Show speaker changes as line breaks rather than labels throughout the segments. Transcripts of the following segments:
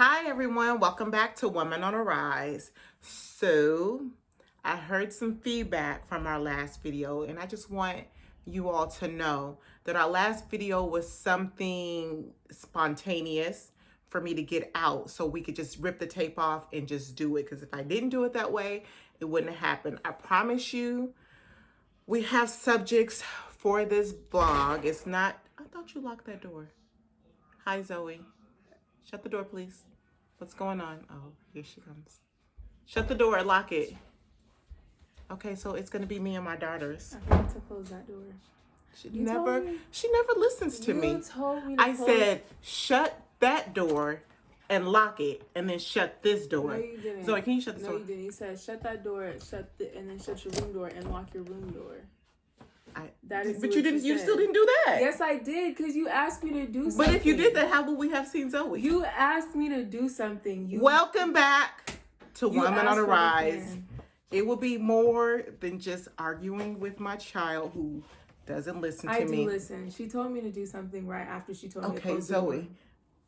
Hi everyone, welcome back to Woman on a Rise. So, I heard some feedback from our last video, and I just want you all to know that our last video was something spontaneous for me to get out so we could just rip the tape off and just do it. Because if I didn't do it that way, it wouldn't have happened. I promise you, we have subjects for this vlog. It's not, I thought you locked that door. Hi, Zoe. Shut the door, please. What's going on? Oh, here she comes. Shut the door, lock it. Okay, so it's gonna be me and my daughters.
I forgot to close that door.
She never listens to me.
You told me to
I said, shut that door and lock it, and then shut this door.
No, you didn't.
Zoe, can you shut the door?
No, you didn't. You said shut that door, and then shut your room door and lock your room door.
But you didn't. You still didn't do that.
Yes, I did, because you asked me to do something.
But if you did that, how would we have seen Zoe?
You asked me to do something.
Welcome back to Woman on a Rise. It will be more than just arguing with my child who doesn't listen to me.
I do listen. She told me to do something right after she told me to close the
Zoe.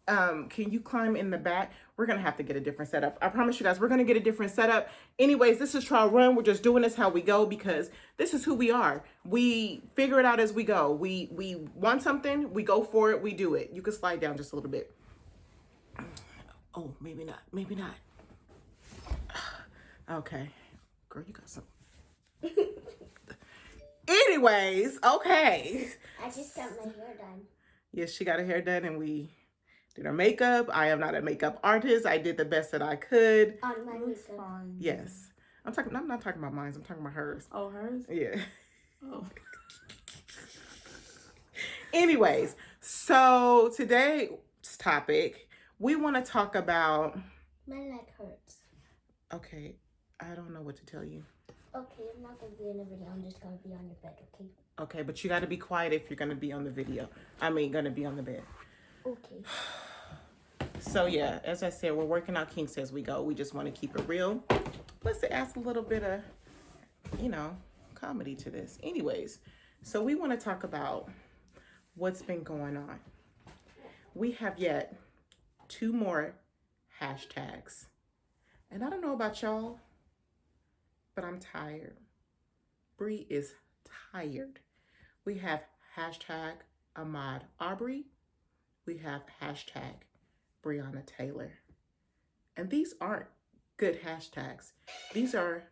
Can you climb in the back? We're going to have to get a different setup. I promise you guys, we're going to get a different setup. Anyways, this is Trial Run. We're just doing this how we go because this is who we are. We figure it out as we go. We want something, we go for it, we do it. You can slide down just a little bit. Oh, maybe not. Maybe not. Okay. Girl, you got some. Anyways, okay.
I just got my hair done.
Yes, she got her hair done and we did her makeup. I am not a makeup artist. I did the best that I could.
On my
Looks
makeup.
fine.
Yes. I'm not talking about mine. I'm talking about hers.
Oh, hers?
Yeah.
Oh.
Anyways, so today's topic, we want to talk about...
My leg hurts.
Okay. I don't know what to tell you.
Okay, I'm not going to be in the video. I'm just going to be on your bed, okay?
Okay, but you got to be quiet if you're going to be on the video. Going to be on the bed.
Okay.
So yeah, as I said, we're working out kinks as we go. We just want to keep it real. Plus it adds a little bit of, comedy to this. Anyways, so we want to talk about what's been going on. We have yet 2 more hashtags. And I don't know about y'all, but I'm tired. Bree is tired. We have hashtag Ahmaud Arbery. We have hashtag Breonna Taylor. And these aren't good hashtags. These are...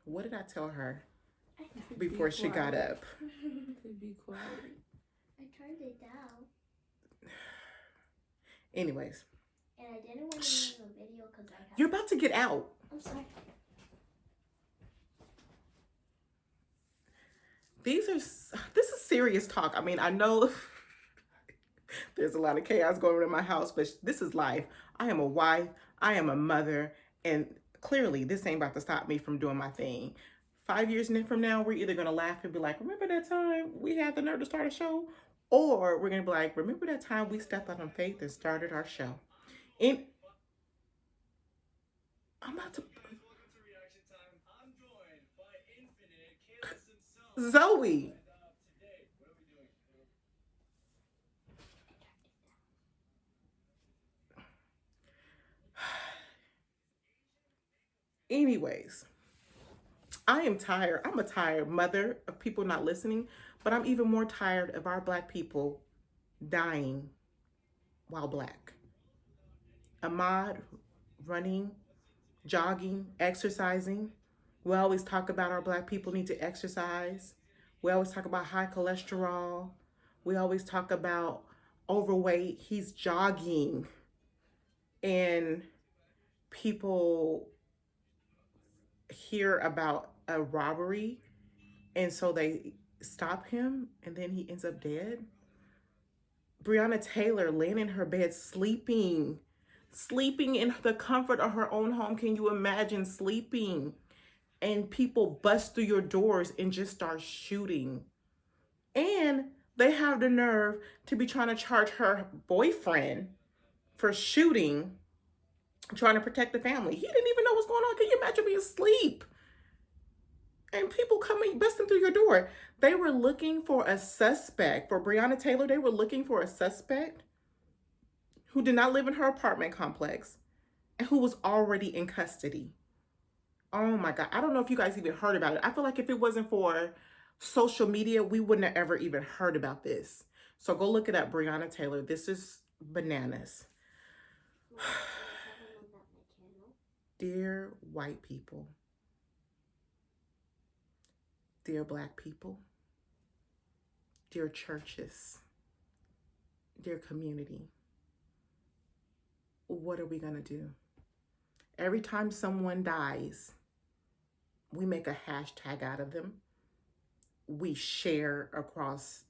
What did I tell her before she got up?
Be quiet.
I turned it down.
Anyways.
And I didn't want to be in the video because I have...
You're about to get out.
I'm sorry.
This is serious talk. I mean, I know there's a lot of chaos going on in my house, but this is life. I am a wife. I am a mother. And clearly, this ain't about to stop me from doing my thing. 5 years from now, we're either going to laugh and be like, remember that time we had the nerve to start a show? Or we're going to be like, remember that time we stepped out on faith and started our show? And I'm about to... Zoe. Anyways, I am tired. I'm a tired mother of people not listening, but I'm even more tired of our Black people dying while Black. Ahmaud running, jogging, exercising. We always talk about our Black people need to exercise. We always talk about high cholesterol. We always talk about overweight. He's jogging. And people hear about a robbery, and so they stop him, and then he ends up dead. Breonna Taylor laying in her bed, sleeping in the comfort of her own home. Can you imagine sleeping? And people bust through your doors and just start shooting. And they have the nerve to be trying to charge her boyfriend for shooting, trying to protect the family. He didn't even know what's going on. Can you imagine being asleep? and people coming, busting through your door. They were looking for a suspect. For Breonna Taylor, they were looking for a suspect who did not live in her apartment complex and who was already in custody. Oh my God. I don't know if you guys even heard about it. I feel like if it wasn't for social media, we wouldn't have ever even heard about this. So go look it up, Breonna Taylor. This is bananas. Dear white people, dear Black people, dear churches, dear community, what are we going to do? Every time someone dies, we make a hashtag out of them. We share across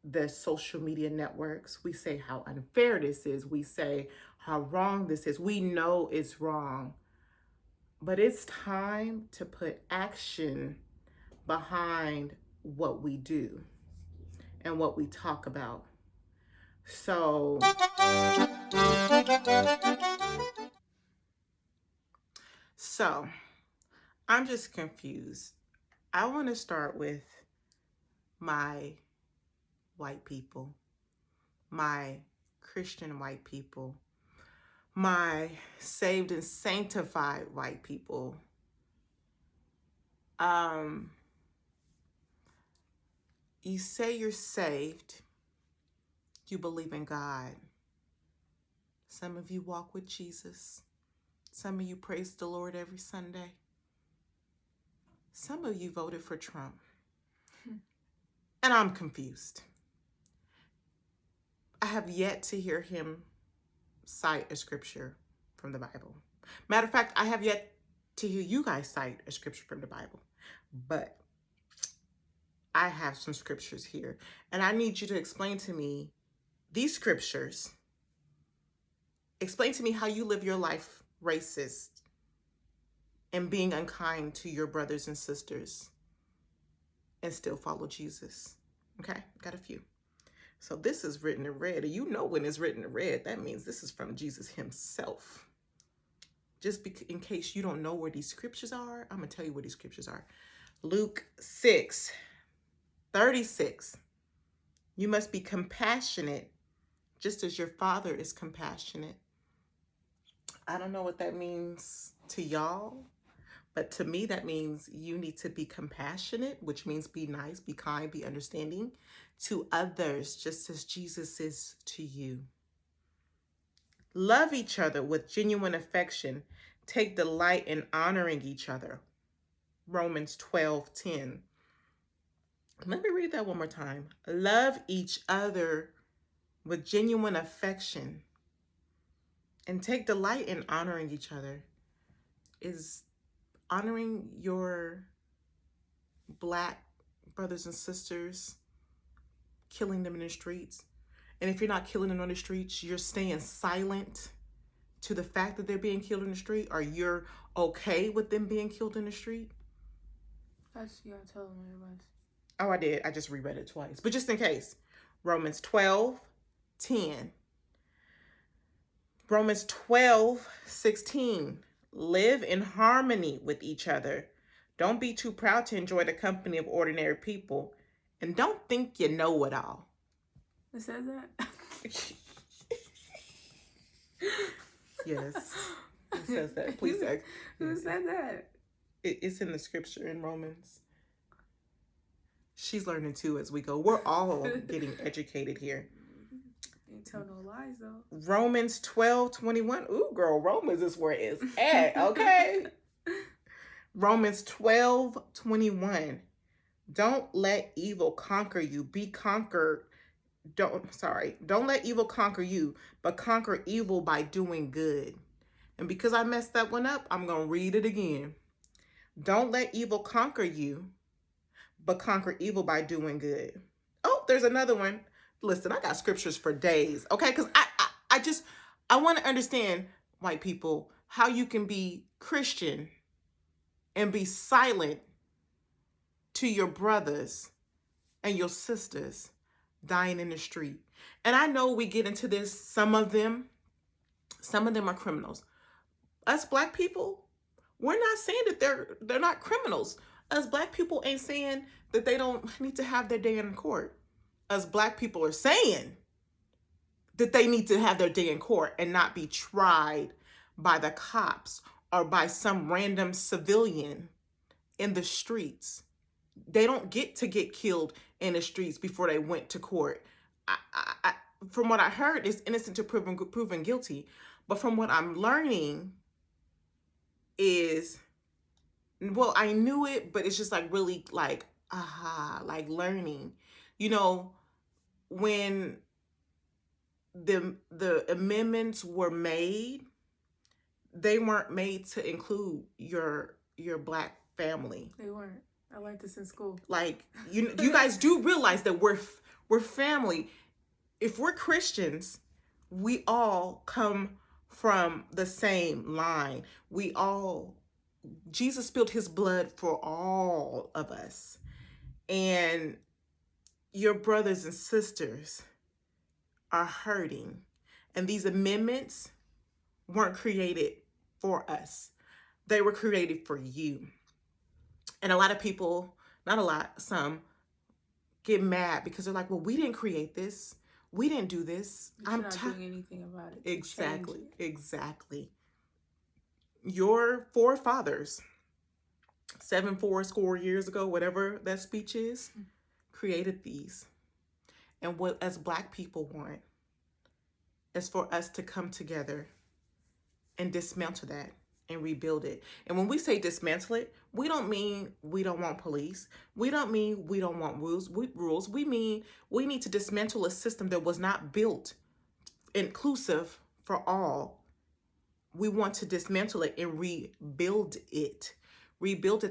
the social media networks. We say how unfair this is. We say how wrong this is. We know it's wrong. But it's time to put action behind what we do and what we talk about. So I'm just confused. I want to start with my white people, my Christian white people, my saved and sanctified white people. You say you're saved, you believe in God. Some of you walk with Jesus. Some of you praise the Lord every Sunday. Some of you voted for Trump. And I'm confused. I have yet to hear him cite a scripture from the Bible. Matter of fact, I have yet to hear you guys cite a scripture from the Bible. But I have some scriptures here. And I need you to explain to me these scriptures. Explain to me how you live your life racist and being unkind to your brothers and sisters and still follow Jesus. Okay, got a few. So this is written in red. And you know when it's written in red, that means this is from Jesus himself. Just in case you don't know where these scriptures are, I'm going to tell you where these scriptures are. Luke 6:36. You must be compassionate just as your Father is compassionate. I don't know what that means to y'all, but to me, that means you need to be compassionate, which means be nice, be kind, be understanding to others, just as Jesus is to you. Love each other with genuine affection. Take delight in honoring each other. Romans 12:10. Let me read that one more time. Love each other with genuine affection and take delight in honoring each other. Is honoring your Black brothers and sisters, killing them in the streets? And if you're not killing them on the streets, you're staying silent to the fact that they're being killed in the street, or you're okay with them being killed in the street?
You gotta tell them what it was.
Oh, I did. I just reread it twice. But just in case. Romans 12:10. Romans 12:16. Live in harmony with each other. Don't be too proud to enjoy the company of ordinary people. And don't think you know it all.
It says that?
Yes. It says that. Please.
Who said that?
It's in the scripture in Romans. She's learning too as we go. We're all getting educated here.
Ain't tell no lies though.
Romans 12:21. Ooh, girl, Romans is where it's at, okay? Romans 12:21. Don't let evil conquer you. Be conquered. Don't let evil conquer you, but conquer evil by doing good. And because I messed that one up, I'm going to read it again. Don't let evil conquer you, but conquer evil by doing good. Oh, there's another one. Listen, I got scriptures for days, okay? Because I want to understand, white people, how you can be Christian and be silent to your brothers and your sisters dying in the street. And I know we get into this, some of them are criminals. Us Black people, we're not saying that they're not criminals. Us black people ain't saying that they don't need to have their day in court. Us black people are saying that they need to have their day in court and not be tried by the cops or by some random civilian in the streets. They don't get to get killed in the streets before they went to court. From what I heard, it's innocent to proven guilty. But from what I'm learning is, well, I knew it, but it's just like really like, like learning. You know, when the amendments were made, they weren't made to include your black family.
They weren't. I learned this in school.
Like you guys do realize that we're family. If we're Christians, we all come from the same line. Jesus spilled his blood for all of us. And your brothers and sisters are hurting. And these amendments weren't created for us. They were created for you. And a lot of people, not a lot, some, get mad because they're like, well, we didn't create this. We didn't do this.
I'm not doing anything about it.
Exactly. Your forefathers, 74 years ago, whatever that speech is, created these. And what as black people want is for us to come together and dismantle that and rebuild it. And when we say dismantle it, we don't mean we don't want police. We don't mean we don't want rules. We mean we need to dismantle a system that was not built inclusive for all. We want to dismantle it and rebuild it.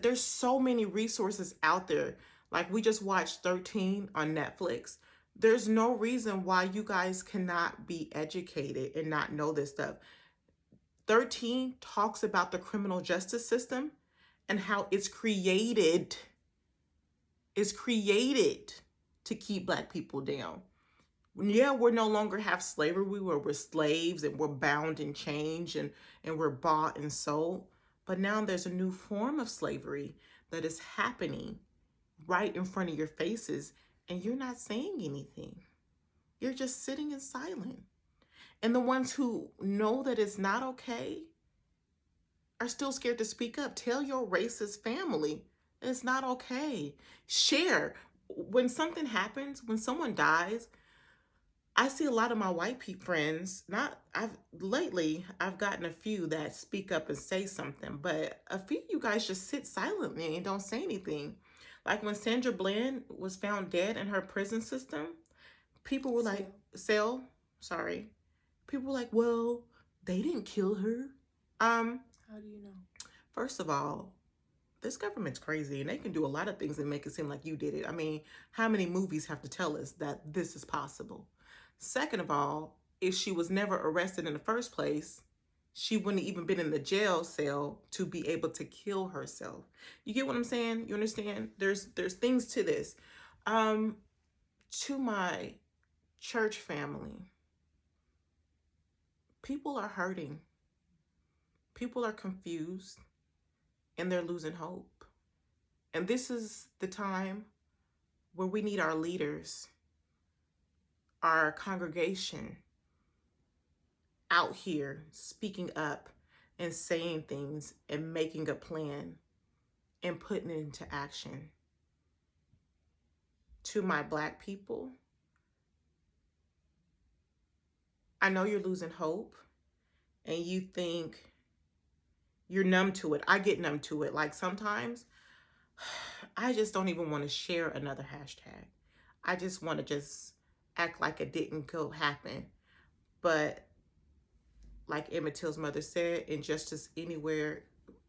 There's so many resources out there. Like we just watched 13 on Netflix. There's no reason why you guys cannot be educated and not know this stuff. 13 talks about the criminal justice system and how it's created to keep black people down. Yeah, we no longer have slavery where we're slaves and we're bound and chained and we're bought and sold. But now there's a new form of slavery that is happening right in front of your faces and you're not saying anything. You're just sitting in silence. And the ones who know that it's not okay are still scared to speak up. Tell your racist family it's not okay. Share. When something happens, when someone dies, I see a lot of my white friends, lately I've gotten a few that speak up and say something, but a few of you guys just sit silently and don't say anything. Like when Sandra Bland was found dead in her prison system, people were like, people were like, well, they didn't kill her.
How do you know?
First of all, this government's crazy and they can do a lot of things and make it seem like you did it. I mean, how many movies have to tell us that this is possible? Second of all, if she was never arrested in the first place, she wouldn't have even been in the jail cell to be able to kill herself. You get what I'm saying? You understand? There's things to this. To my church family, people are hurting. People are confused and they're losing hope. And this is the time where we need our leaders, our congregation out here speaking up and saying things and making a plan and putting it into action. To my black people, I know you're losing hope and you think you're numb to it. I get numb to it. Like sometimes I just don't even want to share another hashtag. I just want to just act like it didn't go happen. But like Emmett Till's mother said, injustice anywhere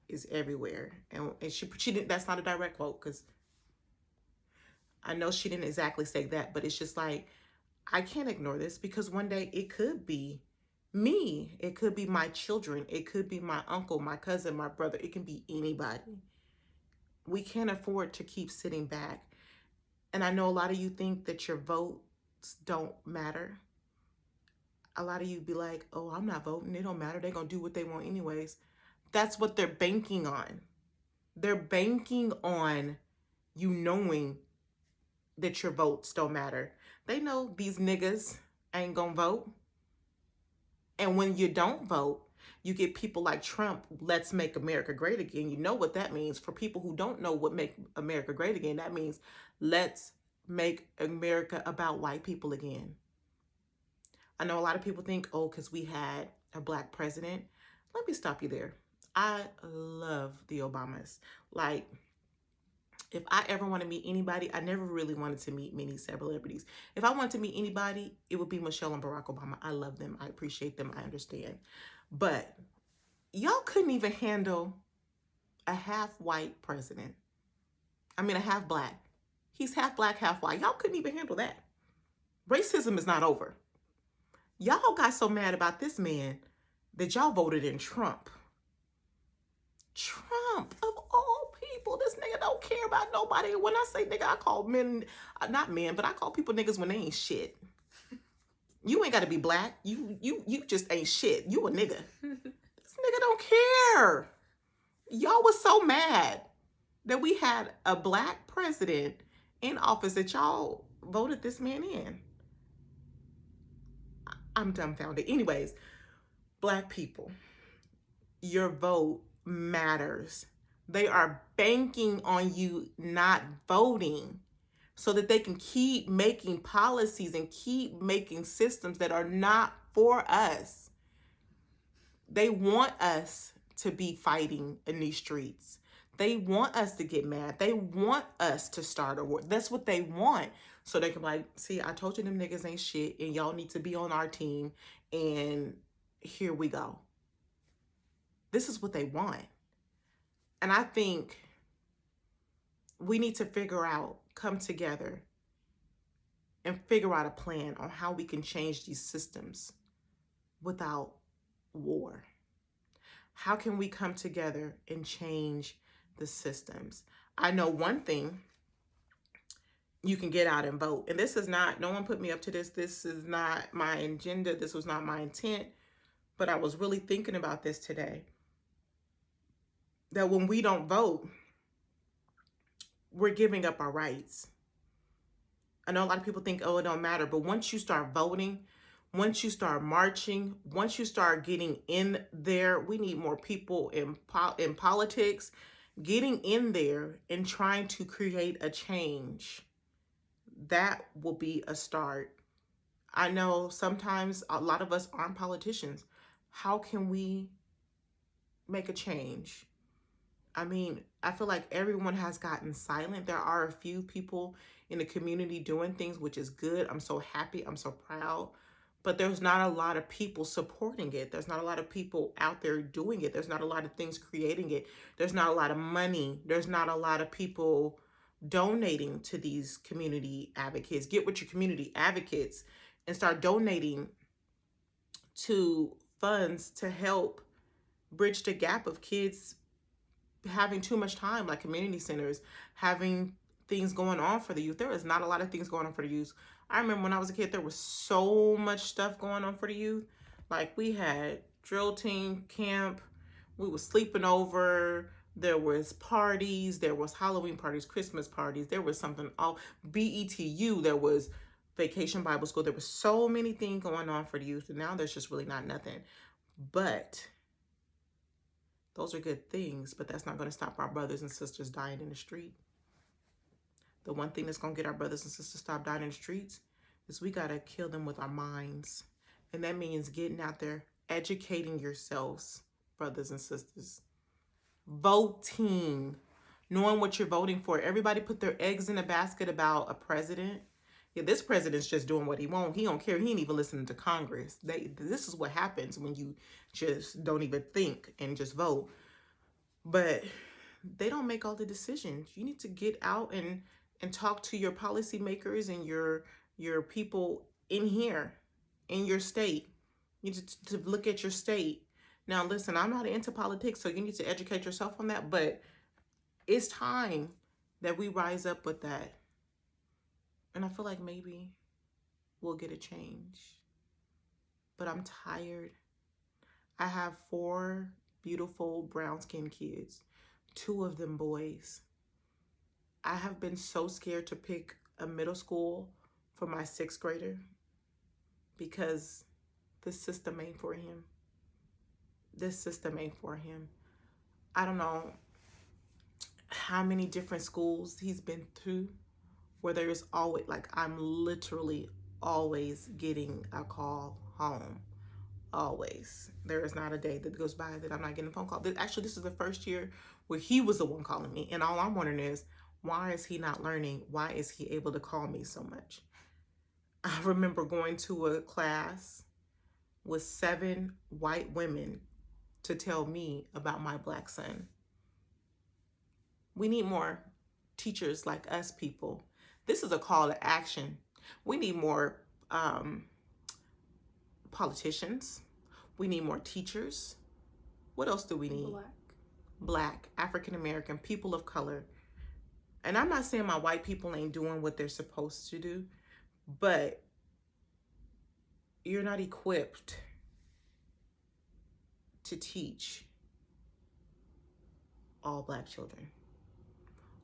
is everywhere. And she didn't, that's not a direct quote because I know she didn't exactly say that, but it's just like, I can't ignore this because one day it could be me. It could be my children. It could be my uncle, my cousin, my brother. It can be anybody. We can't afford to keep sitting back. And I know a lot of you think that your votes don't matter. A lot of you be like, oh, I'm not voting. It don't matter. They're going to do what they want anyways. That's what they're banking on. They're banking on you knowing that your votes don't matter. They know these niggas ain't gonna vote. And when you don't vote, you get people like Trump, let's make America great again. You know what that means. For people who don't know what make America great again, that means let's make America about white people again. I know a lot of people think, oh, because we had a black president. Let me stop you there. I love the Obamas. Like, if I ever want to meet anybody, I never really wanted to meet many celebrities. If I wanted to meet anybody, it would be Michelle and Barack Obama. I love them. I appreciate them. I understand. But y'all couldn't even handle a half white president. I mean, a half black. He's half black, half white. Y'all couldn't even handle that. Racism is not over. Y'all got so mad about this man that y'all voted in Trump. Trump, of all people, this nigga don't care about nobody. When I say nigga, I call men, not men, but I call people niggas when they ain't shit. You ain't got to be black. You just ain't shit. You a nigga. This nigga don't care. Y'all was so mad that we had a black president in office that y'all voted this man in. I'm dumbfounded. Anyways, black people, your vote matters. They are banking on you not voting so that they can keep making policies and keep making systems that are not for us. They want us to be fighting in these streets. They want us to get mad. They want us to start a war. That's what they want. So they can be like, see, I told you them niggas ain't shit and y'all need to be on our team. And here we go. This is what they want. And I think we need to come together and figure out a plan on how we can change these systems without war. How can we come together and change the systems? I know one thing, you can get out and vote. And this is not, no one put me up to this. This is not my agenda. This was not my intent. But I was really thinking about this today. That when we don't vote, we're giving up our rights. I know a lot of people think, oh, it don't matter. But once you start voting, once you start marching, once you start getting in there, we need more people in politics, getting in there and trying to create a change. That will be a start. I know sometimes a lot of us aren't politicians. How can we make a change? I mean, I feel like everyone has gotten silent. There are a few people in the community doing things, which is good. I'm so happy. I'm so proud. But there's not a lot of people supporting it. There's not a lot of people out there doing it. There's not a lot of things creating it. There's not a lot of money. There's not a lot of people donating to these community advocates. Get with your community advocates and start donating to funds to help bridge the gap of kids having too much time, like community centers, having things going on for the youth. There is not a lot of things going on for the youth. I remember when I was a kid, there was so much stuff going on for the youth. Like we had drill team camp, we were sleeping over, there was parties, there was Halloween parties, Christmas parties, there was something, all BETU, there was Vacation Bible School. There was so many things going on for the youth, and now there's just really not nothing. But those are good things, but that's not going to stop our brothers and sisters dying in the street. The one thing that's going to get our brothers and sisters to stop dying in the streets is we got to kill them with our minds. And that means getting out there, educating yourselves, brothers and sisters. Voting, knowing what you're voting for. Everybody put their eggs in a basket about a president. Yeah, this president's just doing what he wants. He don't care. He ain't even listening to Congress. This is what happens when you just don't even think and just vote. But they don't make all the decisions. You need to get out and talk to your policymakers and your people in here, in your state. You need to look at your state. Now, listen, I'm not into politics, so you need to educate yourself on that. But it's time that we rise up with that. And I feel like maybe we'll get a change. But I'm tired. I have 4 beautiful brown-skinned kids. 2 of them boys. I have been so scared to pick a middle school for my 6th grader because this system ain't for him. This system ain't for him. I don't know how many different schools he's been through where there's always, like, I'm literally always getting a call home. Always. There is not a day that goes by that I'm not getting a phone call. Actually, this is the first year where he was the one calling me. And all I'm wondering is, why is he not learning? Why is he able to call me so much? I remember going to a class with 7 white women to tell me about my black son. We need more teachers like us people. This is a call to action. We need more politicians. We need more teachers. What else do we need? Black, African American, people of color. And I'm not saying my white people ain't doing what they're supposed to do, but you're not equipped to teach all black children.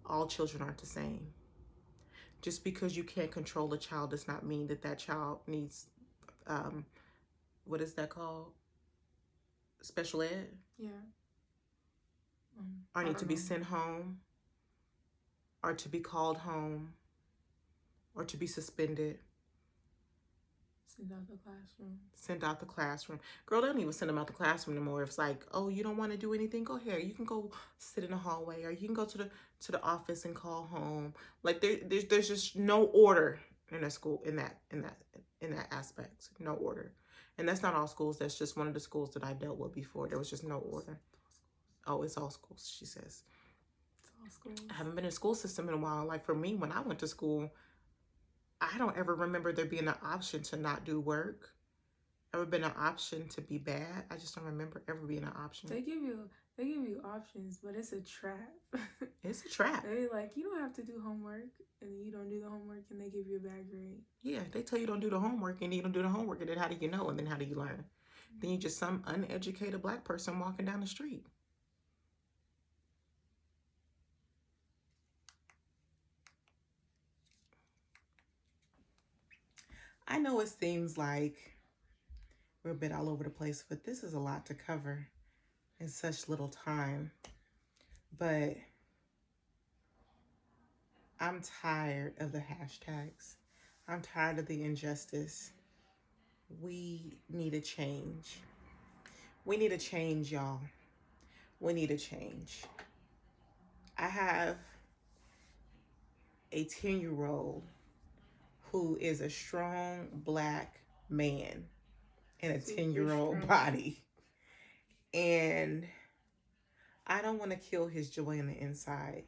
All children aren't the same. Just because you can't control a child does not mean that that child needs, what is that called? Special ed?
Yeah.
Or need to be sent home, or to be called home, or to be suspended.
Send out the classroom.
Send out the classroom. Girl, they don't even send them out the classroom anymore. It's like, oh, you don't want to do anything? Go here. You can go sit in the hallway, or you can go to the office and call home. Like there's just no order in a school in that aspect. No order. And that's not all schools. That's just one of the schools that I dealt with before. There was just no order. Oh, it's all schools, she says.
It's all schools.
I haven't been in a school system in a while. Like for me, when I went to school, I don't ever remember there being an option to not do work. Ever been an option to be bad? I just don't remember ever being an option.
They give you options, but it's a trap.
It's a trap.
They like, you don't have to do homework, and then you don't do the homework, and they give you a bad grade.
Yeah, they tell you don't do the homework, and you don't do the homework, and then how do you know? And then how do you learn? Then you just some uneducated black person walking down the street. I know it seems like we're a bit all over the place, but this is a lot to cover in such little time. But I'm tired of the hashtags. I'm tired of the injustice. We need a change. We need a change, y'all. We need a change. I have a 10-year-old who is a strong black man in a 10-year-old body. And I don't want to kill his joy on the inside.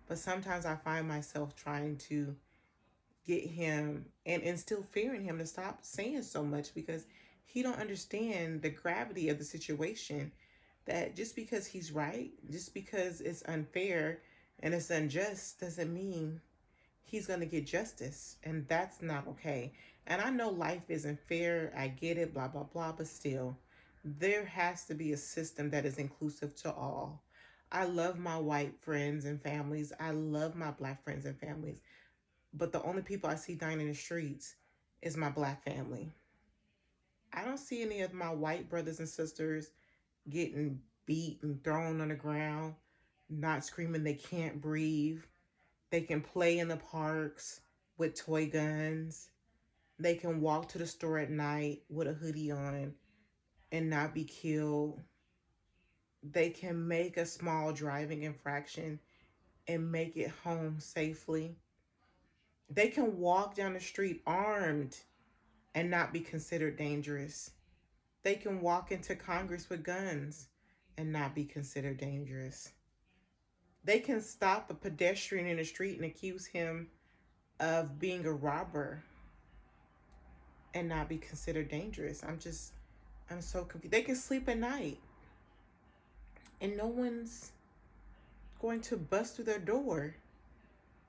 But sometimes I find myself trying to get him and instill fear in him to stop saying so much, because he don't understand the gravity of the situation. That just because he's right, just because it's unfair and it's unjust, doesn't mean he's going to get justice. And that's not okay. And I know life isn't fair. I get it, blah, blah, blah. But still, there has to be a system that is inclusive to all. I love my white friends and families. I love my black friends and families. But the only people I see dying in the streets is my black family. I don't see any of my white brothers and sisters getting beat and thrown on the ground, not screaming they can't breathe. They can play in the parks with toy guns. They can walk to the store at night with a hoodie on and not be killed. They can make a small driving infraction and make it home safely. They can walk down the street armed and not be considered dangerous. They can walk into Congress with guns and not be considered dangerous. They can stop a pedestrian in the street and accuse him of being a robber and not be considered dangerous. I'm so confused. They can sleep at night and no one's going to bust through their door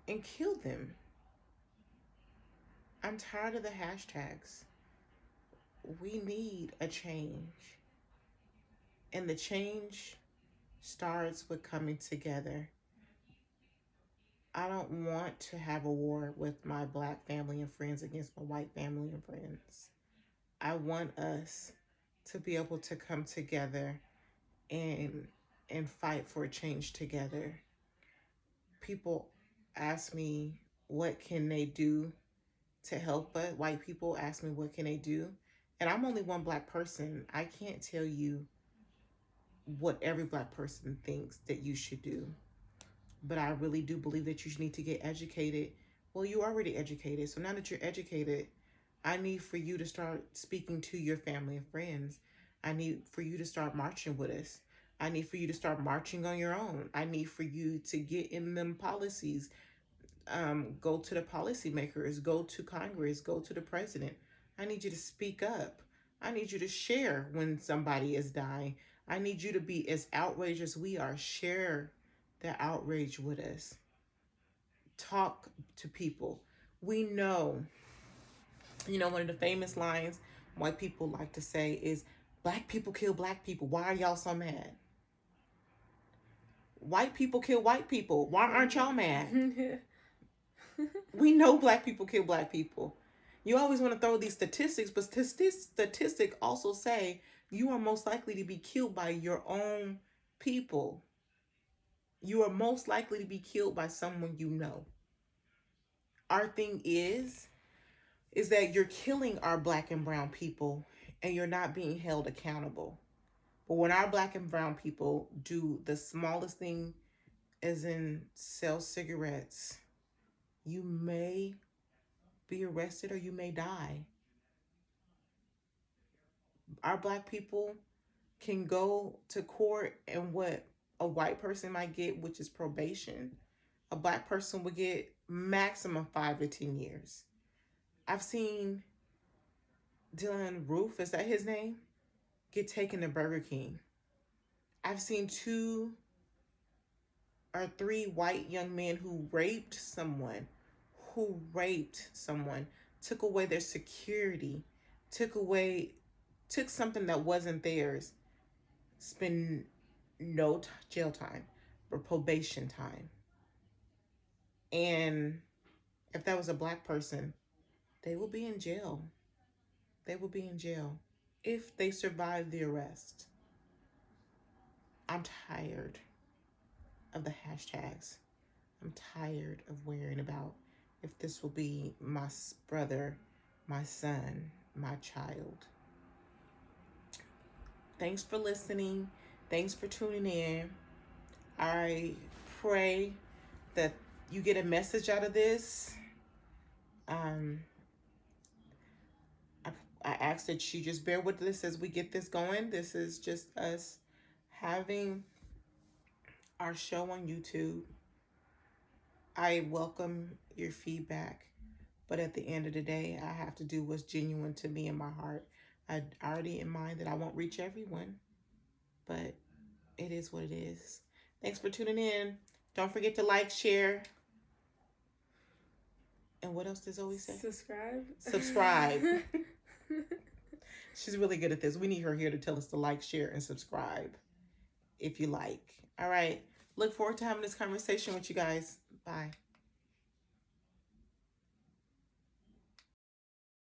and kill them. I'm tired of the hashtags. We need a change. And the change starts with coming together. I don't want to have a war with my black family and friends against my white family and friends. I want us to be able to come together and fight for a change together. People ask me what can they do to help us. White people ask me what can they do. And I'm only one black person. I can't tell you what every black person thinks that you should do. But I really do believe that you need to get educated. Well, you're already educated. So now that you're educated, I need for you to start speaking to your family and friends. I need for you to start marching with us. I need for you to start marching on your own. I need for you to get in them policies. Go to the policymakers, go to Congress, go to the president. I need you to speak up. I need you to share when somebody is dying. I need you to be as outraged as we are. Share the outrage with us. Talk to people. We know, one of the famous lines white people like to say is, black people kill black people. Why are y'all so mad? White people kill white people. Why aren't y'all mad? We know black people kill black people. You always want to throw these statistics, but statistics also say you are most likely to be killed by your own people. You are most likely to be killed by someone you know. Our thing is that you're killing our black and brown people and you're not being held accountable. But when our black and brown people do the smallest thing, as in sell cigarettes, you may be arrested or you may die. Our black people can go to court and what a white person might get, which is probation, a black person would get maximum 5 to 10 years. I've seen Dylan Roof, is that his name? Get taken to Burger King. I've seen 2 or 3 white young men who raped someone, took away their security, took something that wasn't theirs, spend no jail time, but probation time. And if that was a black person, they will be in jail. They will be in jail if they survive the arrest. I'm tired of the hashtags. I'm tired of worrying about if this will be my brother, my son, my child. Thanks for listening. Thanks for tuning in. I pray that you get a message out of this. I ask that you just bear with us as we get this going. This is just us having our show on YouTube. I welcome your feedback, but at the end of the day, I have to do what's genuine to me in my heart. I already in mind that I won't reach everyone, but it is what it is. Thanks for tuning in. Don't forget to like, share, and what else does Zoe say? Subscribe. She's really good at this. We need her here to tell us to like, share, and subscribe if you like. All right. Look forward to having this conversation with you guys. Bye.